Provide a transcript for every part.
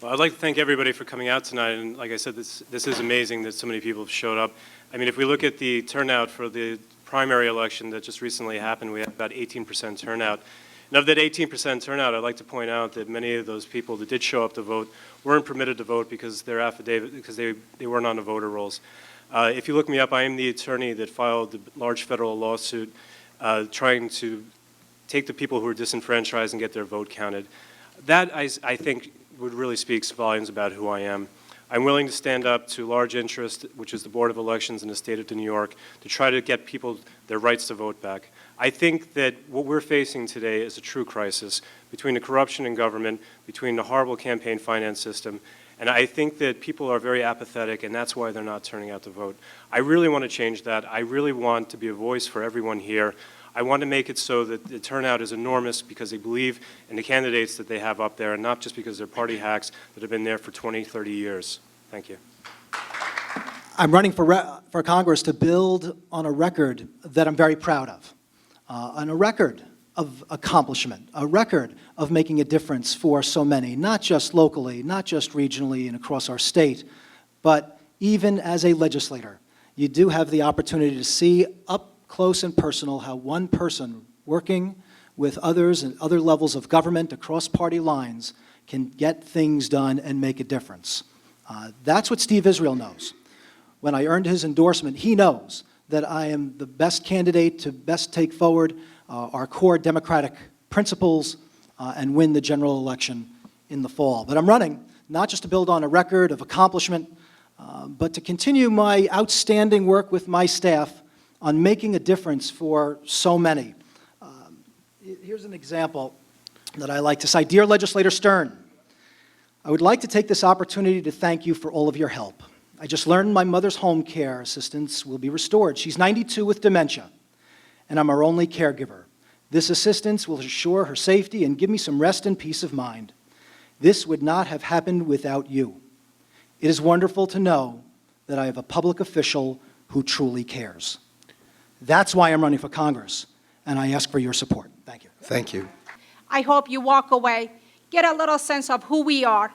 Well, I'd like to thank everybody for coming out tonight, and like I said, this is amazing that so many people have showed up. I mean, if we look at the turnout for the primary election that just recently happened, we had about 18% turnout. And of that 18% turnout, I'd like to point out that many of those people that did show up to vote weren't permitted to vote because their affidavit, because they weren't on the voter rolls. If you look me up, I am the attorney that filed the large federal lawsuit trying to take the people who are disenfranchised and get their vote counted. That, I think, would really speaks volumes about who I am. I'm willing to stand up to large interest, which is the Board of Elections in the state of New York, to try to get people their rights to vote back. I think that what we're facing today is a true crisis between the corruption in government, between the horrible campaign finance system, and I think that people are very apathetic, and that's why they're not turning out to vote. I really want to change that. I really want to be a voice for everyone here. I want to make it so that the turnout is enormous because they believe in the candidates that they have up there, and not just because they're party hacks that have been there for 20, 30 years. Thank you. I'm running for Congress to build on a record that I'm very proud of, on a record of accomplishment, a record of making a difference for so many, not just locally, not just regionally and across our state, but even as a legislator. You do have the opportunity to see up close and personal how one person working with others and other levels of government across party lines can get things done and make a difference. That's what Steve Israel knows. When I earned his endorsement, he knows that I am the best candidate to best take forward our core democratic principles and win the general election in the fall. But I'm running not just to build on a record of accomplishment, but to continue my outstanding work with my staff on making a difference for so many. Here's an example that I like to cite. Dear Legislator Stern, I would like to take this opportunity to thank you for all of your help. I just learned my mother's home care assistance will be restored. She's 92 with dementia, and I'm her only caregiver. This assistance will assure her safety and give me some rest and peace of mind. This would not have happened without you. It is wonderful to know that I have a public official who truly cares. That's why I'm running for Congress, and I ask for your support. Thank you. Thank you. I hope you walk away, get a little sense of who we are.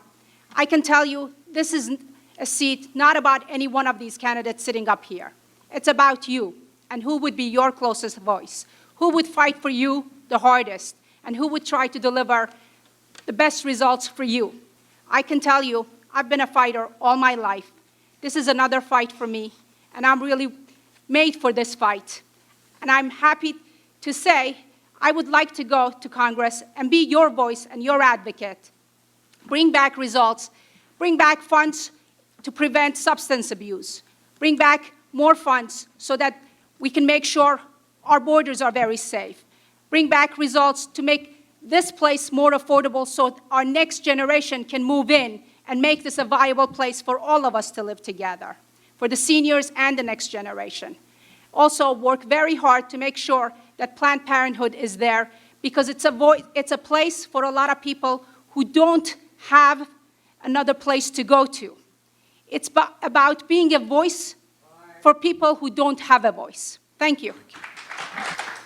I can tell you this is a seat not about any one of these candidates sitting up here. It's about you and who would be your closest voice, who would fight for you the hardest, and who would try to deliver the best results for you. I can tell you I've been a fighter all my life. This is another fight for me, and I'm really made for this fight. And I'm happy to say I would like to go to Congress and be your voice and your advocate. Bring back results, bring back funds to prevent substance abuse, bring back more funds so that we can make sure our borders are very safe, bring back results to make this place more affordable so our next generation can move in and make this a viable place for all of us to live together, for the seniors and the next generation. Also work very hard to make sure that Planned Parenthood is there because it's a place for a lot of people who don't have another place to go to. It's about being a voice for people who don't have a voice. Thank you.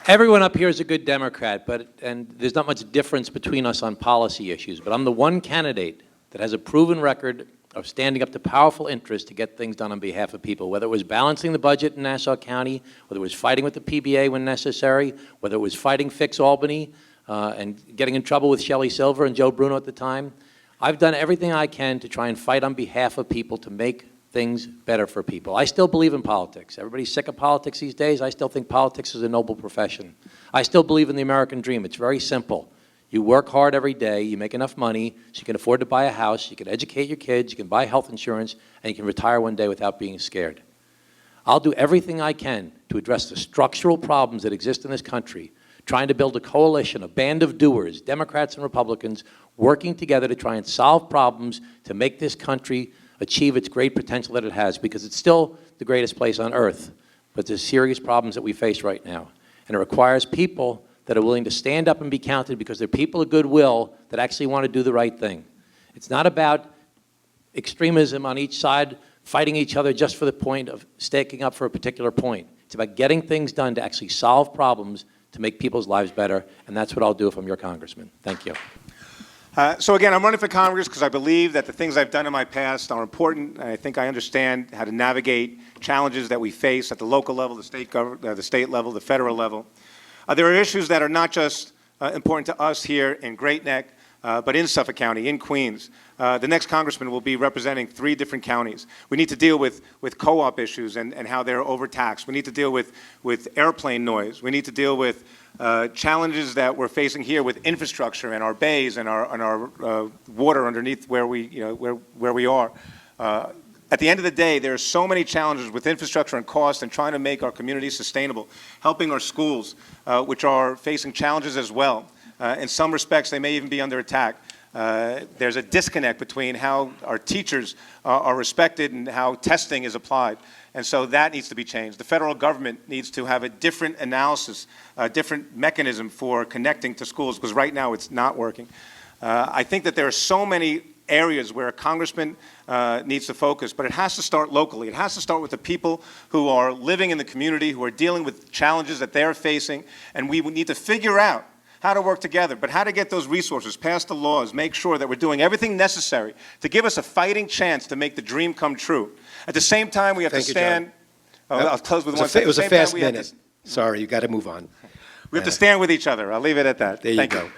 Everyone up here is a good Democrat, and there's not much difference between us on policy issues, but I'm the one candidate that has a proven record of standing up to powerful interests to get things done on behalf of people, whether it was balancing the budget in Nassau County, whether it was fighting with the PBA when necessary, whether it was fighting Fix Albany and getting in trouble with Shelley Silver and Joe Bruno at the time. I've done everything I can to try and fight on behalf of people to make things better for people. I still believe in politics. Everybody's sick of politics these days. I still think politics is a noble profession. I still believe in the American dream. It's very simple. You work hard every day, you make enough money so you can afford to buy a house, you can educate your kids, you can buy health insurance, and you can retire one day without being scared. I'll do everything I can to address the structural problems that exist in this country, trying to build a coalition, a band of doers, Democrats and Republicans, working together to try and solve problems to make this country achieve its great potential that it has, because it's still the greatest place on earth, but there's serious problems that we face right now. And it requires people that are willing to stand up and be counted because they're people of goodwill that actually want to do the right thing. It's not about extremism on each side, fighting each other just for the point of staking up for a particular point. It's about getting things done to actually solve problems to make people's lives better, and that's what I'll do if I'm your congressman. Thank you. So again, I'm running for Congress because I believe that the things I've done in my past are important, and I think I understand how to navigate challenges that we face at the local level, the state level, the federal level. There are issues that are not just important to us here in Great Neck, but in Suffolk County, in Queens. The next congressman will be representing 3 different counties. We need to deal with co-op issues and how they're overtaxed. We need to deal with airplane noise. We need to deal with challenges that we're facing here with infrastructure and our bays and our water underneath where we are. At the end of the day, there are so many challenges with infrastructure and cost and trying to make our communities sustainable, helping our schools, which are facing challenges as well. In some respects, they may even be under attack. There's a disconnect between how our teachers are respected and how testing is applied. And so that needs to be changed. The federal government needs to have a different analysis, a different mechanism for connecting to schools, because right now it's not working. I think that there are so many areas where a congressman needs to focus, but it has to start locally. It has to start with the people who are living in the community, who are dealing with challenges that they're facing, and we need to figure out how to work together, but how to get those resources, pass the laws, make sure that we're doing everything necessary to give us a fighting chance to make the dream come true. At the same time, we have to stand. I'll close with one second. It was a fast minute. Sorry, you got to move on. We have to stand with each other. I'll leave it at that. There you Thank go.